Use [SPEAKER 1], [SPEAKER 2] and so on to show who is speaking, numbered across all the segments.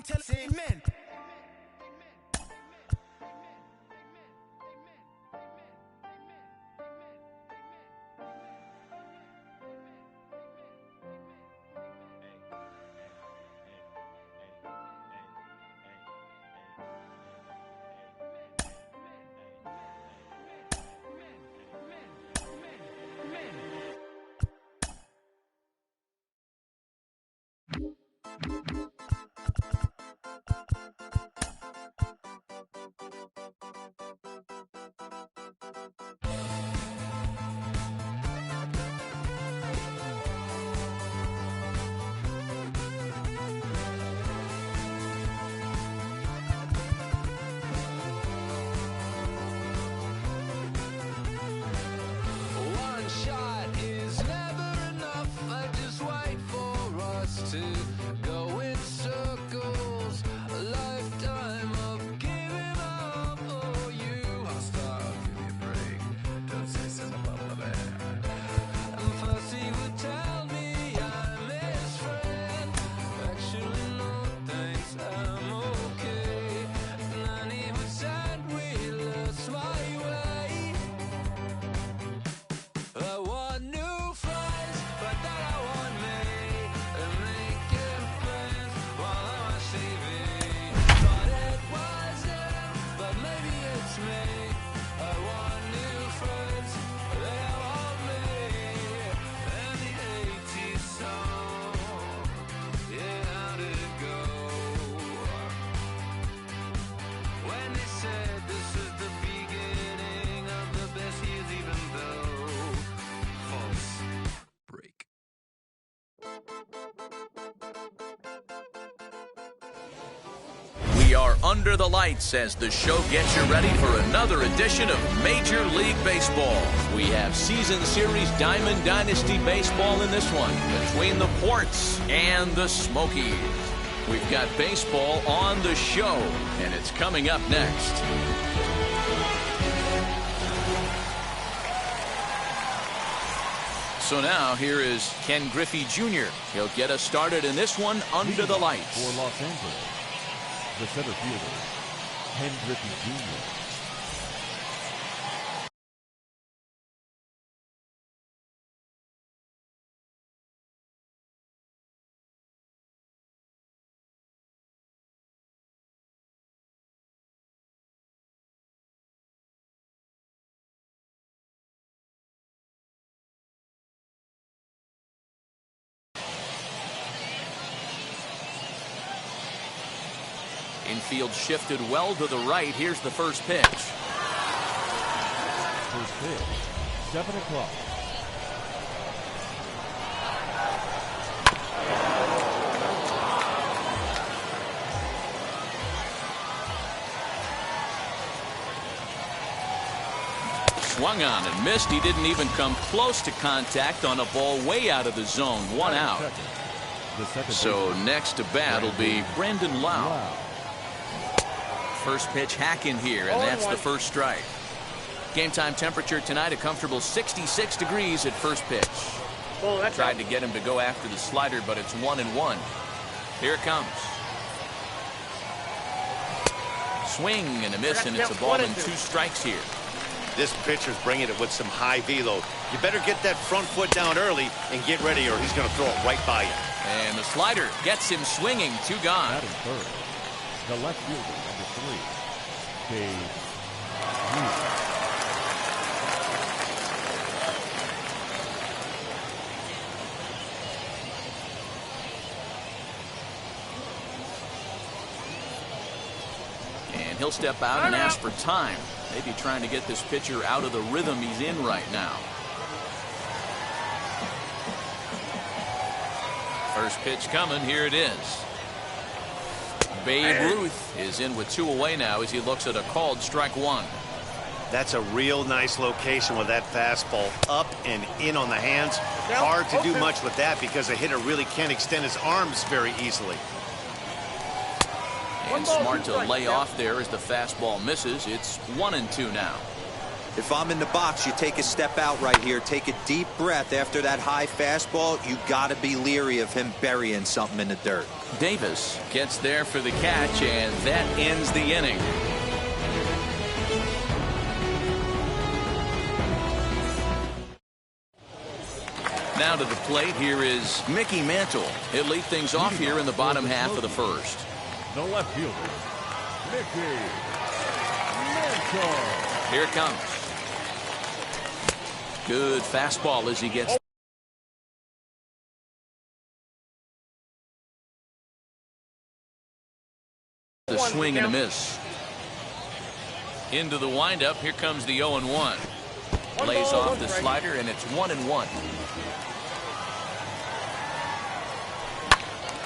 [SPEAKER 1] tell us amen.
[SPEAKER 2] We are under the lights as the show gets you ready for another edition of Major League Baseball. We have Season Series Diamond Dynasty Baseball in this one, between the Ports and the Smokies. We've got baseball on the show, and it's coming up next. So now, here is Ken Griffey Jr. He'll get us started in this one under the lights.
[SPEAKER 3] For Los Angeles, the center fielder, Ken Griffey Jr.
[SPEAKER 2] Infield shifted well to the right. Here's the first pitch.
[SPEAKER 3] First pitch, 7 o'clock.
[SPEAKER 2] Swung on and missed. He didn't even come close to contact on a ball way out of the zone. 1 out. So next to bat will be Brandon Lau. First pitch hack in here, and that's the first strike. Game time temperature tonight, a comfortable 66 degrees at first pitch. Tried to get him to go after the slider, but it's 1-1. Here it comes. Swing and a miss, and it's a ball and 2 strikes here.
[SPEAKER 4] This pitcher's bringing it with some high velo. You better get that front foot down early and get ready, or he's going to throw it right by you.
[SPEAKER 2] And the slider gets him swinging. 2 gone.
[SPEAKER 3] Batting third, the left fielder, number 3, Dave.
[SPEAKER 2] And he'll step out and ask for time. Maybe trying to get this pitcher out of the rhythm he's in right now. First pitch coming. Here it is. Babe Ruth is in with 2 away now as he looks at a called strike 1.
[SPEAKER 4] That's a real nice location with that fastball up and in on the hands. Hard to do much with that because a hitter really can't extend his arms very easily.
[SPEAKER 2] And smart to lay off there as the fastball misses. It's 1-2 now.
[SPEAKER 1] If I'm in the box, you take a step out right here. Take a deep breath after that high fastball. You got to be leery of him burying something in the dirt.
[SPEAKER 2] Davis gets there for the catch, and that ends the inning. Now to the plate, here is Mickey Mantle. He'll lead things off here in the bottom half of the first.
[SPEAKER 3] The left fielder, Mickey Mantle.
[SPEAKER 2] Here it comes. Good fastball as he gets the swing and a miss. Into the windup. Here comes the 0-1. Lays off the slider, and it's 1-1.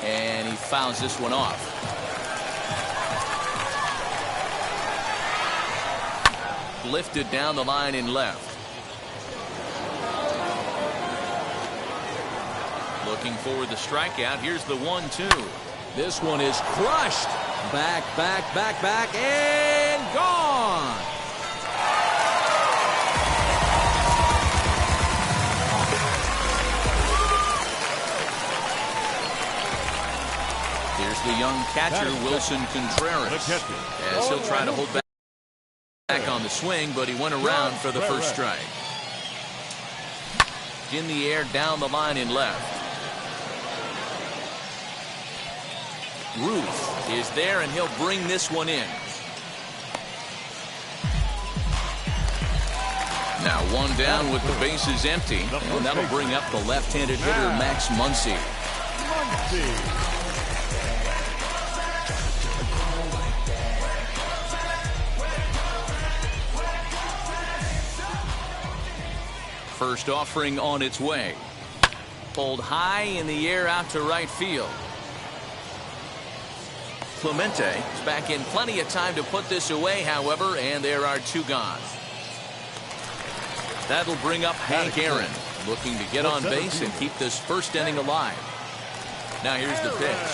[SPEAKER 2] And he fouls this one off. Lifted down the line in left. Looking for the strikeout. Here's the 1-2. This one is crushed. Back, and gone. Here's the young catcher, Wilson Contreras, as he'll try to hold back on the swing, but he went around for the first strike. In the air, down the line in left. Ruth is there, and he'll bring this one in. Now one down with the bases empty, and that'll bring up the left-handed hitter, Max Muncy. First offering on its way. Pulled high in the air out to right field. Clemente is back in plenty of time to put this away, however, and there are two gone. That'll bring up Hank Aaron, looking to get on base and keep this first inning alive. Now here's the pitch.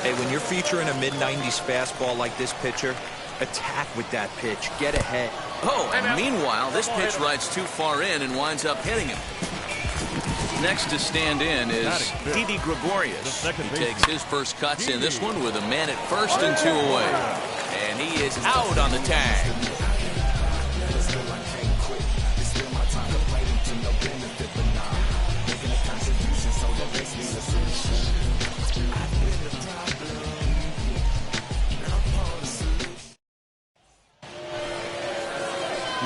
[SPEAKER 1] Hey, when you're featuring a mid-90s fastball like this pitcher, attack with that pitch. Get ahead.
[SPEAKER 2] Oh, and meanwhile, this pitch rides too far in and winds up hitting him. Next to stand in is Didi Gregorius. He takes his first cuts in this one with a man at first and two away. And he is out on the tag.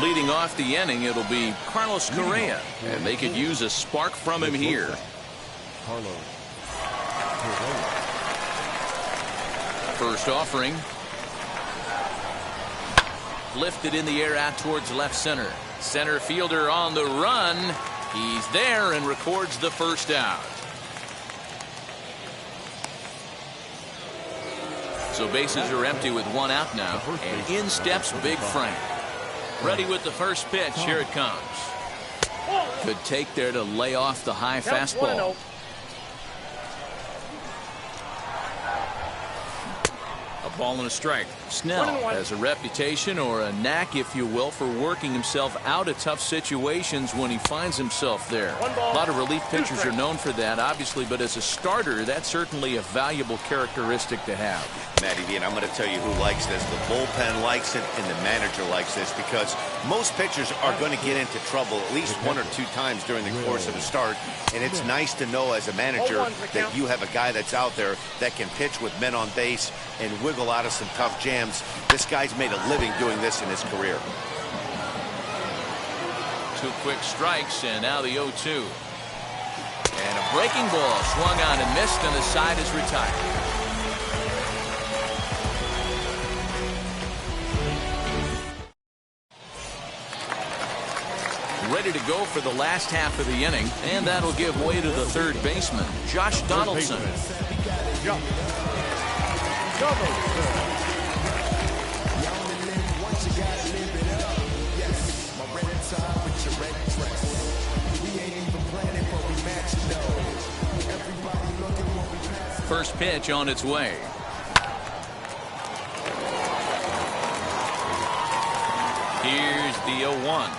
[SPEAKER 2] Leading off the inning, it'll be Carlos Correa, and they could use a spark from him here. First offering. Lifted in the air out towards left center. Center fielder on the run. He's there and records the first out. So bases are empty with one out now, and in steps Big Frank. Ready with the first pitch. Here it comes. Good take there to lay off the high fastball. A ball and a strike. Snell has a reputation, or a knack, if you will, for working himself out of tough situations when he finds himself there. A lot of relief pitchers are known for that, obviously, but as a starter, that's certainly a valuable characteristic to have.
[SPEAKER 4] Matty V, and I'm going to tell you who likes this. The bullpen likes it, and the manager likes this, because most pitchers are going to get into trouble at least one or two times during the course of a start, and it's nice to know as a manager that you have a guy that's out there that can pitch with men on base and wiggle out of some tough jams. This guy's made a living doing this in his career.
[SPEAKER 2] Two quick strikes, and now the 0-2. And a breaking ball swung on and missed, and the side is retired. Ready to go for the last half of the inning, and that'll give way to the third baseman, Josh Donaldson. First pitch on its way. Here's the 0-1.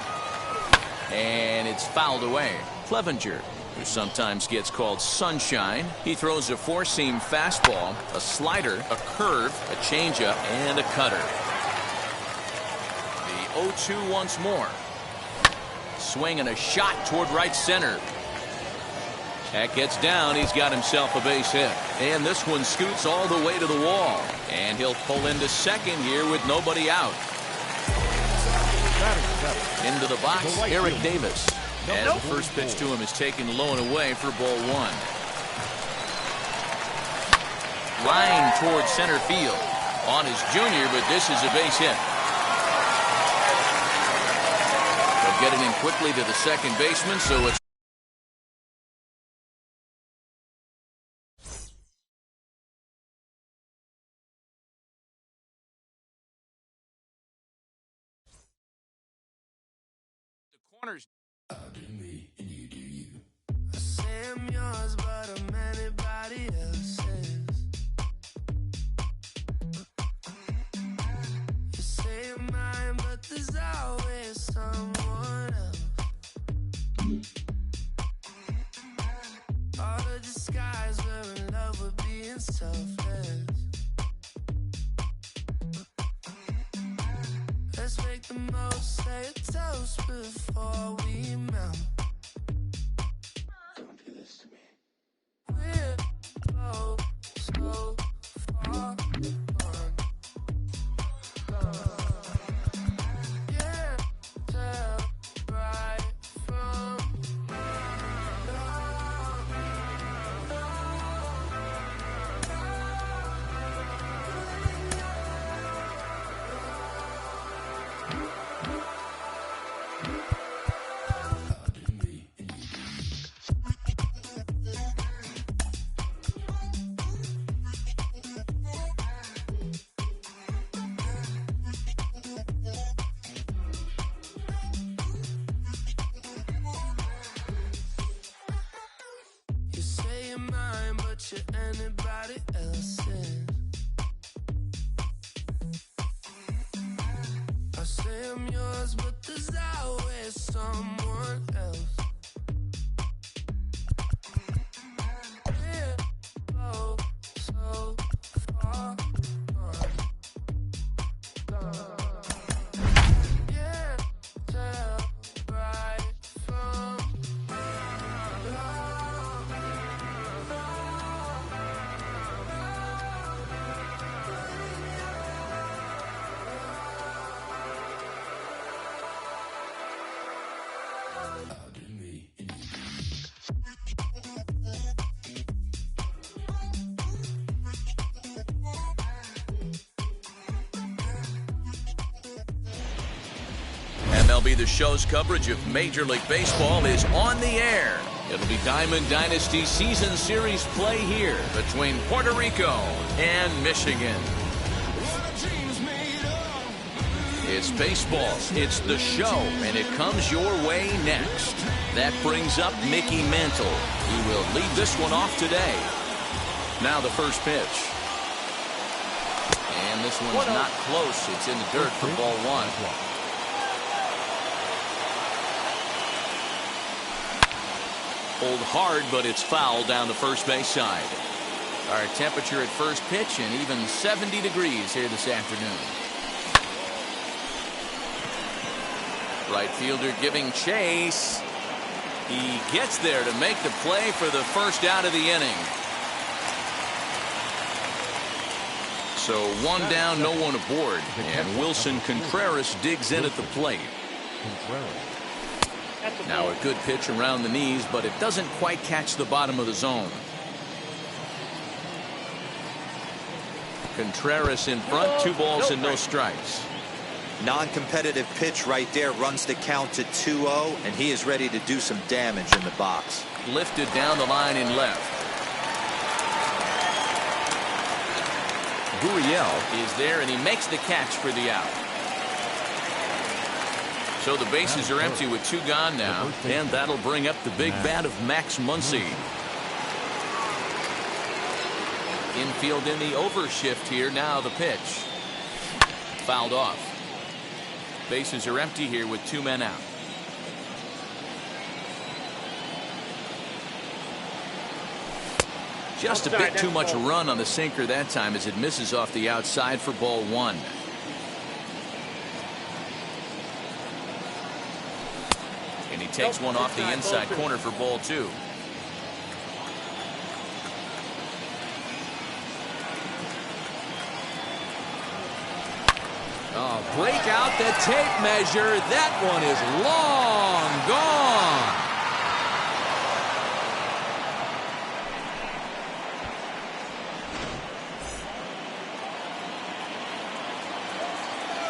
[SPEAKER 2] And it's fouled away. Clevenger, who sometimes gets called sunshine, he throws a four-seam fastball, a slider, a curve, a changeup, and a cutter. The 0-2 once more. Swing and a shot toward right center. That gets down. He's got himself a base hit. And this one scoots all the way to the wall. And he'll pull into second here with nobody out. Into the box, Eric Davis. And the first pitch to him is taken low and away for ball one. Line toward center field. On his junior, but this is a base hit. They'll get it in quickly to the second baseman, so it's corners.
[SPEAKER 5] I say I'm yours, but I'm anybody else's. You say I'm mine, but there's always someone else. All the disguise, we're in love with being selfless. Let's make the most, say a toast before we melt. Don't do this to me. We're both so far gone. Can't tell right from you say you're mine, but you're anybody else's. I say I'm yours, but there's always someone else. We're both so far gone. Can't tell right from
[SPEAKER 2] MLB The Show's coverage of Major League Baseball is on the air. It'll be Diamond Dynasty Season Series play here between Puerto Rico and Michigan. It's baseball, it's the show, and it comes your way next. That brings up Mickey Mantle. He will lead this one off today. Now the first pitch. And this one's not close. It's in the dirt for ball one. Hold hard, but it's foul down the first base side. Our temperature at first pitch and even 70 degrees here this afternoon. Right fielder giving chase. He gets there to make the play for the first out of the inning. So one down, no one aboard. And Wilson Contreras digs in at the plate. Now a good pitch around the knees, but it doesn't quite catch the bottom of the zone. Contreras in front, 2 balls and no strikes.
[SPEAKER 1] Non-competitive pitch right there, runs the count to 2-0, and he is ready to do some damage in the box.
[SPEAKER 2] Lifted down the line in left. Gurriel is there, and he makes the catch for the out. So the bases are empty with 2 gone now, and that'll bring up the big bat of Max Muncy. Infield in the overshift here. Now the pitch. Fouled off. Bases are empty here with 2 men out. Just a bit too much run on the sinker that time as it misses off the outside for ball 1. And he takes one off the inside corner for ball 2. Oh, break out the tape measure. That one is long gone.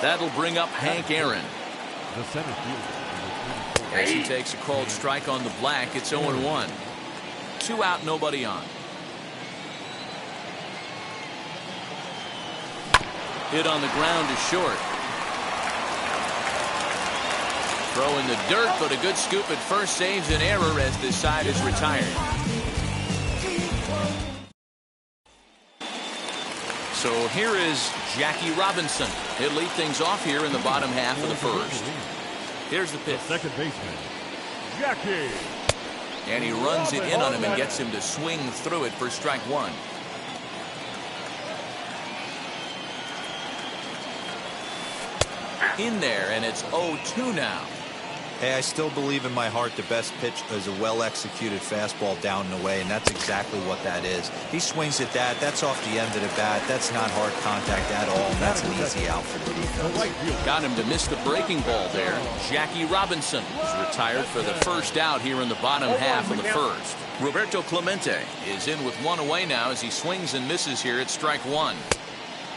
[SPEAKER 2] That'll bring up Hank Aaron.
[SPEAKER 3] The center fielder.
[SPEAKER 2] As he takes a called strike on the black, it's 0-1. 2 out, nobody on. Hit on the ground is short. Throw in the dirt, but a good scoop at first saves an error as this side is retired. So here is Jackie Robinson. He'll lead things off here in the bottom half of the first. Here's the pitch.
[SPEAKER 3] Second baseman, Jackie.
[SPEAKER 2] And he runs it in on him and gets him to swing through it for strike 1. In there, and it's 0-2 now.
[SPEAKER 1] Hey, I still believe in my heart the best pitch is a well-executed fastball down and away, and that's exactly what that is. He swings at that. That's off the end of the bat. That's not hard contact at all, and that's an easy out for the defense.
[SPEAKER 2] Got him to miss the breaking ball there. Jackie Robinson is retired for the first out here in the bottom half of the first. Roberto Clemente is in with 1 away now as he swings and misses here at strike 1.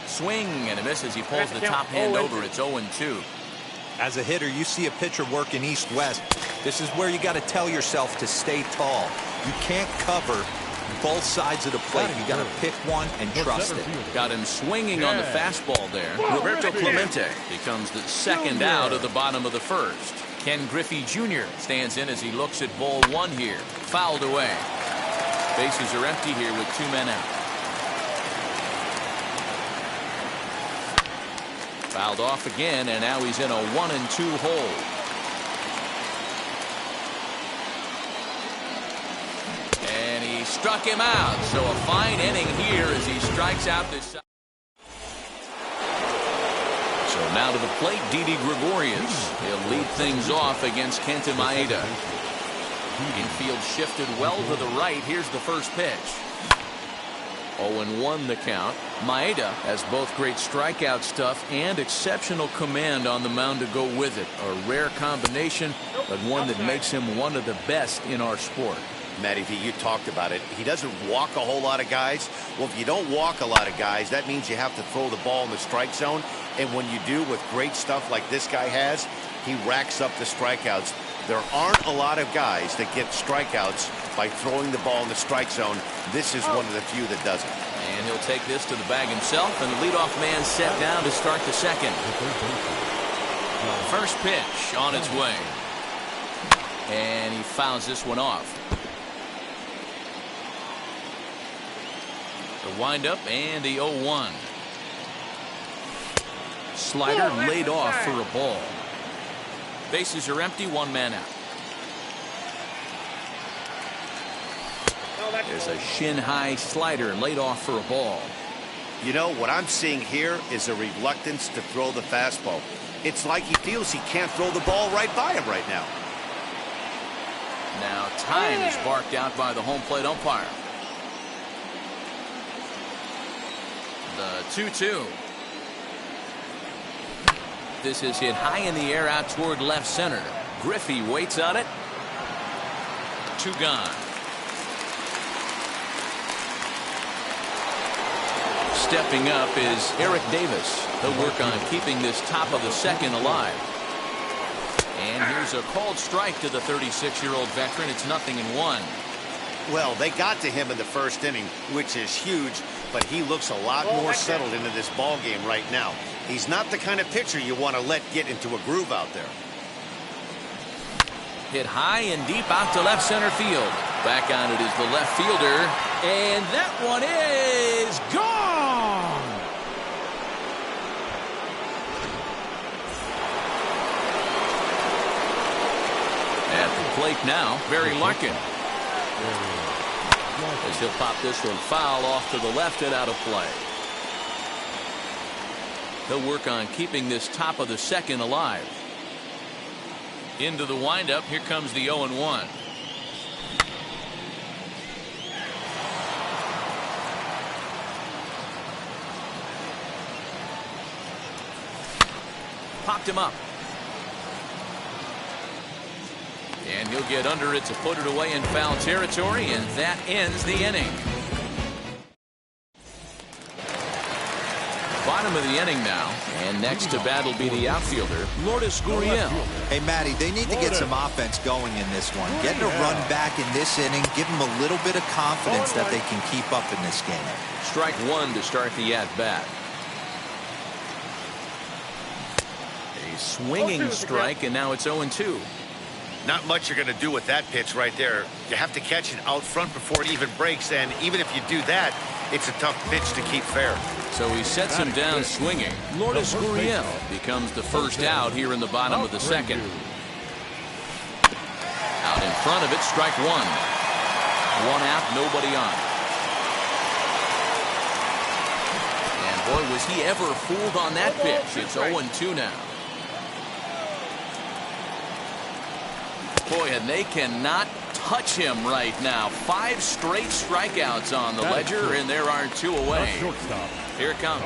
[SPEAKER 2] Swing and a miss as he pulls the top hand over. It's 0-2.
[SPEAKER 1] As a hitter, you see a pitcher working east-west. This is where you got to tell yourself to stay tall. You can't cover both sides of the plate. You got to pick one and trust it.
[SPEAKER 2] Got him swinging on the fastball there. Roberto Clemente becomes the second out of the bottom of the first. Ken Griffey Jr. stands in as he looks at ball 1 here. Fouled away. Bases are empty here with 2 men out. Fouled off again, and now he's in a 1-2 hole. And he struck him out. So a fine inning here as he strikes out this side. So now to the plate, Didi Gregorius. He'll lead things off against Kenta Maeda. Infield shifted well to the right. Here's the first pitch. 0-1 the count. Maeda has both great strikeout stuff and exceptional command on the mound to go with it. A rare combination, but one that makes him one of the best in our sport.
[SPEAKER 4] Matty V, you talked about it. He doesn't walk a whole lot of guys. Well, if you don't walk a lot of guys, that means you have to throw the ball in the strike zone. And when you do with great stuff like this guy has, he racks up the strikeouts. There aren't a lot of guys that get strikeouts by throwing the ball in the strike zone. This is one of the few that doesn't.
[SPEAKER 2] And he'll take this to the bag himself, and the leadoff man set down to start the second. First pitch on its way. And he fouls this one off. The windup and the 0-1. Slider laid off for a ball. Bases are empty, 1 man out. There's a shin-high slider laid off for a ball.
[SPEAKER 4] You know, what I'm seeing here is a reluctance to throw the fastball. It's like he feels he can't throw the ball right by him right now.
[SPEAKER 2] Now time is barked out by the home plate umpire. The 2-2. This is hit high in the air out toward left center. Griffey waits on it. 2 gone. Stepping up is Eric Davis. He'll work on keeping this top of the second alive. And here's a called strike to the 36-year-old veteran. It's 0-1.
[SPEAKER 4] Well, they got to him in the first inning, which is huge, but he looks a lot more settled into this ball game right now. He's not the kind of pitcher you want to let get into a groove out there.
[SPEAKER 2] Hit high and deep out to left center field. Back on it is the left fielder, and that one is gone. strike now, Barry Larkin. As he'll pop this one foul off to the left and out of play. He'll work on keeping this top of the second alive. Into the windup, here comes the 0-1. Popped him up. And he'll get under it to put it away in foul territory, and that ends the inning. Bottom of the inning now, and next to bat will be the outfielder, Lourdes Gurriel.
[SPEAKER 1] Hey, Matty, they need to get some offense going in this one. Getting a run back in this inning, give them a little bit of confidence that they can keep up in this game.
[SPEAKER 2] Strike one to start the at-bat. A swinging strike, and now it's 0-2.
[SPEAKER 4] Not much you're going to do with that pitch right there. You have to catch it out front before it even breaks, and even if you do that, it's a tough pitch to keep fair.
[SPEAKER 2] So he sets him down swinging. Lourdes Gurriel becomes the first out here in the bottom of the second. Out in front of it, strike one. One out, nobody on. And boy, was he ever fooled on that pitch. It's 0-2 now. Boy, and they cannot touch him right now. 5 straight strikeouts on the ledger, and there are 2 away. Here it comes.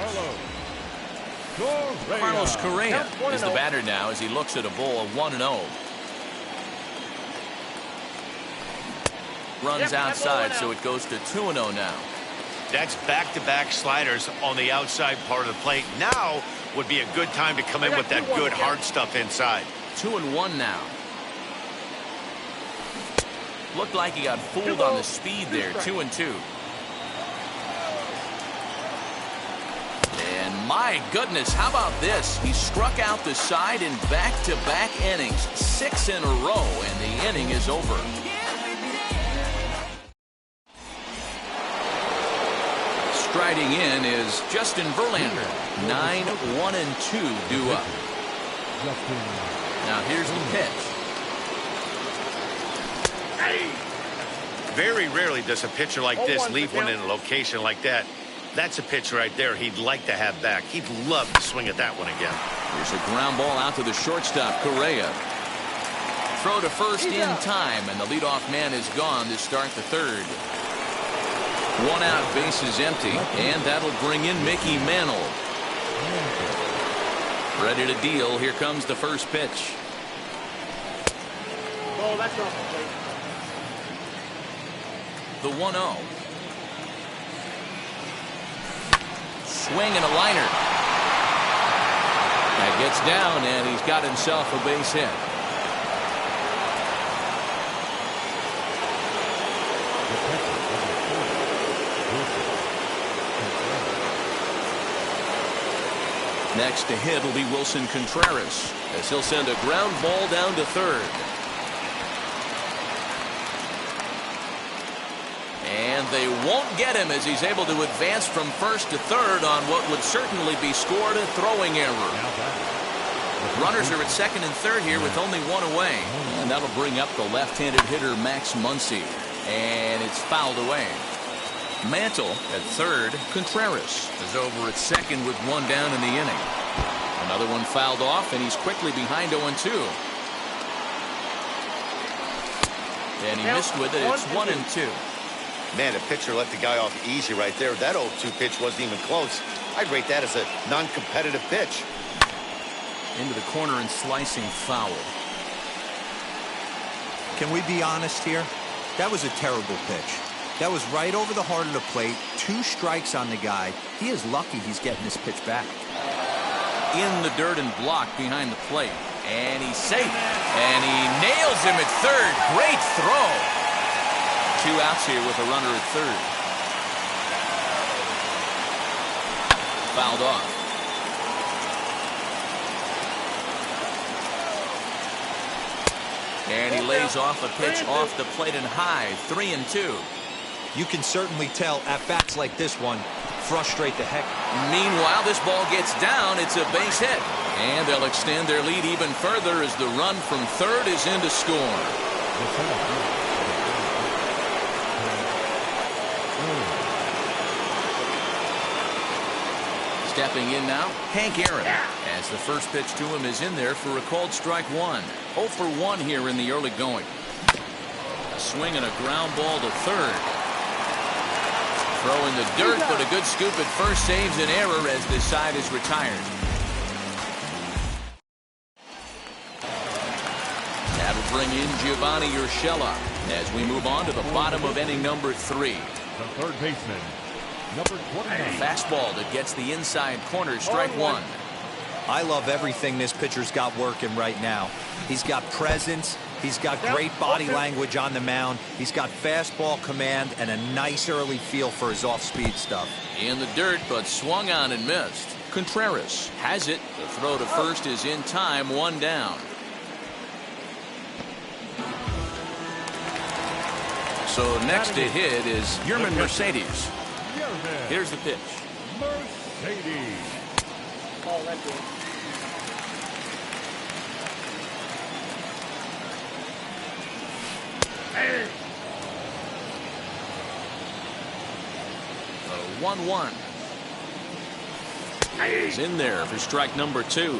[SPEAKER 2] Carlos Correa is the batter now as he looks at a ball of 1-0. Runs outside, so it goes to 2-0 now.
[SPEAKER 4] That's back-to-back sliders on the outside part of the plate. Now would be a good time to come in with that good hard stuff inside.
[SPEAKER 2] 2-1 now. Looked like he got fooled on the speed there. 2-2. And my goodness, how about this? He struck out the side in back-to-back innings. 6 in a row, and the inning is over. Striding in is Justin Verlander. 9-1-2 due up. Now here's the pitch.
[SPEAKER 4] Very rarely does a pitcher like this leave one in a location like that. That's a pitch right there he'd like to have back. He'd love to swing at that one again.
[SPEAKER 2] Here's a ground ball out to the shortstop, Correa. Throw to first in time, and the leadoff man is gone to start the third. 1 out, base is empty, and that'll bring in Mickey Mantle. Ready to deal. Here comes the first pitch.
[SPEAKER 6] Oh, that's not complete.
[SPEAKER 2] The 1-0. Swing and a liner. That gets down, and he's got himself a base hit. Next to hit will be Wilson Contreras, as he'll send a ground ball down to third. And they won't get him as he's able to advance from first to third on what would certainly be scored a throwing error. Runners are at second and third here with only 1 away. And that'll bring up the left-handed hitter Max Muncy. And it's fouled away. Mantle at third. Contreras is over at second with 1 down in the inning. Another one fouled off, and he's quickly behind 0-2. And he missed with it. It's 1-2.
[SPEAKER 4] Man, the pitcher let the guy off easy right there. That 0-2 pitch wasn't even close. I'd rate that as a non-competitive pitch.
[SPEAKER 2] Into the corner and slicing foul.
[SPEAKER 1] Can we be honest here? That was a terrible pitch. That was right over the heart of the plate. 2 strikes on the guy. He is lucky he's getting this pitch back.
[SPEAKER 2] In the dirt and blocked behind the plate. And he's safe. And he nails him at third. Great throw. 2 outs here with a runner at third. Fouled off. And he lays off a pitch off the plate and high. 3-2.
[SPEAKER 1] You can certainly tell at bats like this one frustrate the heck.
[SPEAKER 2] Meanwhile, this ball gets down. It's a base hit. And they'll extend their lead even further as the run from third is in to score. Stepping in now, Hank Aaron, as the first pitch to him is in there for a called strike one. 0 for 1 here in the early going. A swing and a ground ball to third. Throw in the dirt, but a good scoop at first saves an error as this side is retired. That'll bring in Giovanni Urshela as we move on to the bottom of inning number 3.
[SPEAKER 3] The third baseman, number 29.
[SPEAKER 2] Fastball that gets the inside corner, strike one.
[SPEAKER 1] I love everything this pitcher's got working right now. He's got presence. He's got great body language on the mound. He's got fastball command and a nice early feel for his off-speed stuff.
[SPEAKER 2] In the dirt, but swung on and missed. Contreras has it. The throw to first is in time, 1 down. So next to hit is Yerman Mercedes. Here's the pitch.
[SPEAKER 3] Mercedes.
[SPEAKER 6] Oh, that's good.
[SPEAKER 2] 1-1. He's in there for strike number 2.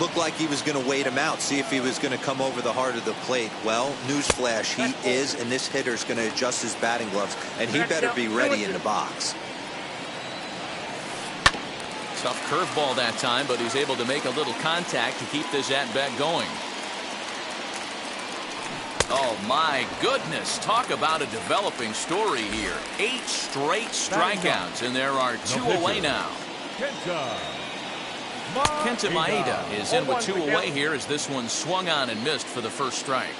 [SPEAKER 1] Looked like he was going to wait him out, see if he was going to come over the heart of the plate. Well, newsflash, he is, and this hitter's going to adjust his batting gloves, and he better be ready in the box.
[SPEAKER 2] Tough curveball that time, but he's able to make a little contact to keep this at-bat going. Oh, my goodness. Talk about a developing story here. 8 straight strikeouts, and there are 2 away now. Kenta Maeda is in with 2 away here as this one swung on and missed for the first strike.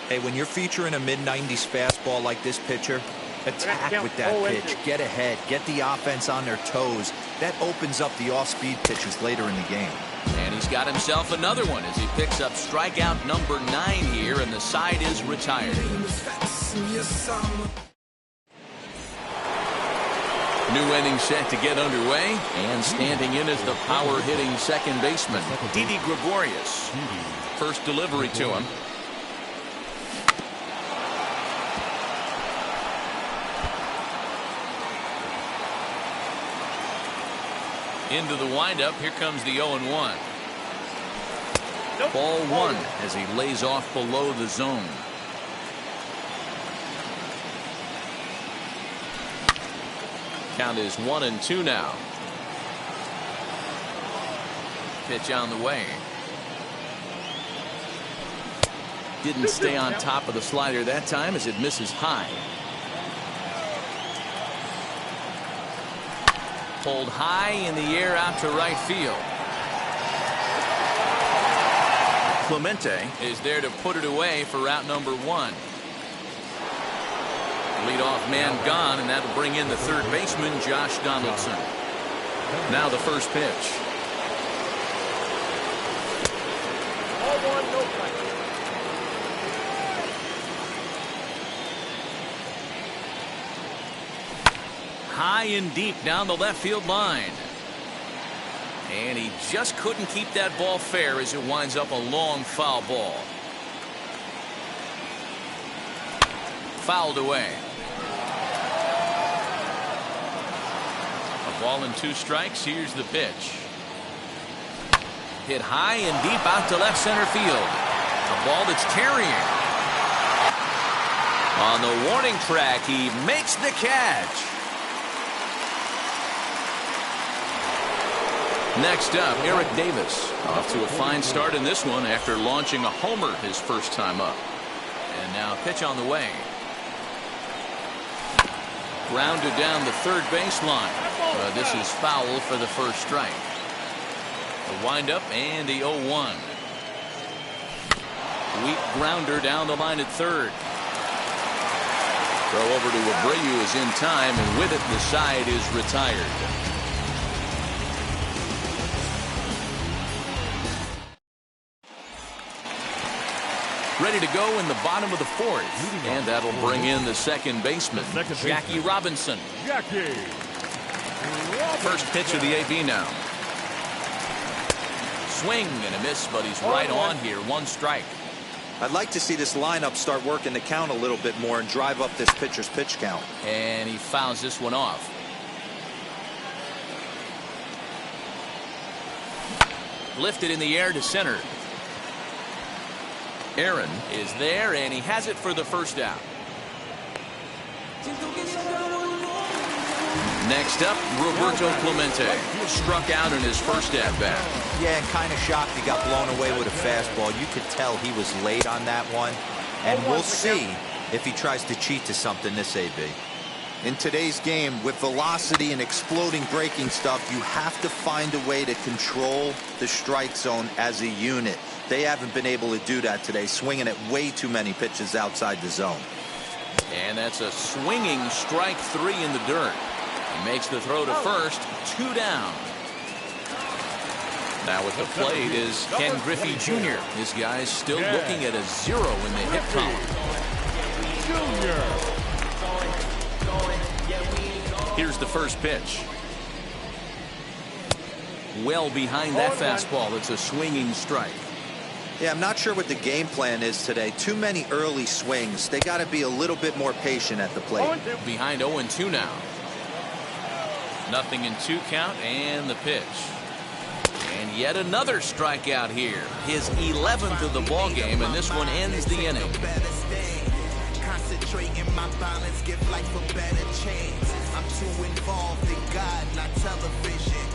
[SPEAKER 1] Hey, when you're featuring a mid-90s fastball like this pitcher, attack with that pitch. Get ahead. Get the offense on their toes. That opens up the off-speed pitches later in the game.
[SPEAKER 2] And he's got himself another one as he picks up strikeout number 9 here, and the side is retired. New inning set to get underway, and standing in is the power-hitting second baseman, Didi Gregorius. First delivery to him. Into the windup, here comes the 0-1. Ball 1 as he lays off below the zone. Count is 1-2 now. Pitch on the way. Didn't stay on top of the slider that time as it misses high. Pulled high in the air out to right field. Clemente is there to put it away for out number 1. Leadoff man gone, and that'll bring in the third baseman, Josh Donaldson. Now the first pitch. High and deep down the left field line. And he just couldn't keep that ball fair as it winds up a long foul ball. Fouled away. A ball and 2 strikes. Here's the pitch. Hit high and deep out to left center field. A ball that's carrying. On the warning track, he makes the catch. Next up, Eric Davis. Off to a fine start in this one after launching a homer his first time up. And now pitch on the way. Grounded down the third baseline. This is foul for the first strike. The windup and the 0-1. Weak grounder down the line at third. Throw over to Abreu is in time, and with it the side is retired. Ready to go in the bottom of the 4th. And that'll bring in the second baseman, Jackie Robinson. First pitch of the AB now. Swing and a miss, but he's right on here. 1 strike.
[SPEAKER 1] I'd like to see this lineup start working the count a little bit more and drive up this pitcher's pitch count.
[SPEAKER 2] And he fouls this one off. Lifted in the air to center. Aaron is there, and he has it for the first out. Next up, Roberto Clemente. Struck out in his first at-bat.
[SPEAKER 1] Yeah, and kind of shocked he got blown away with a fastball. You could tell he was late on that one. And we'll see if he tries to cheat to something this AB. In today's game, with velocity and exploding breaking stuff, you have to find a way to control the strike zone as a unit. They haven't been able to do that today, swinging at way too many pitches outside the zone.
[SPEAKER 2] And that's a swinging strike 3 in the dirt. He makes the throw to first, 2 down. Now with the plate is Ken Griffey Jr. This guy's still looking at a 0 in the hit column. Here's the first pitch. Well behind that fastball. It's a swinging strike.
[SPEAKER 1] Yeah, I'm not sure what the game plan is today. Too many early swings. They got to be a little bit more patient at the plate.
[SPEAKER 2] Behind 0-2 now. 0-2 count and the pitch. And yet another strikeout here. His 11th of the ball game, and this one ends the inning.
[SPEAKER 5] Concentrating my balance, give life a better chance. I'm too involved in God, not television.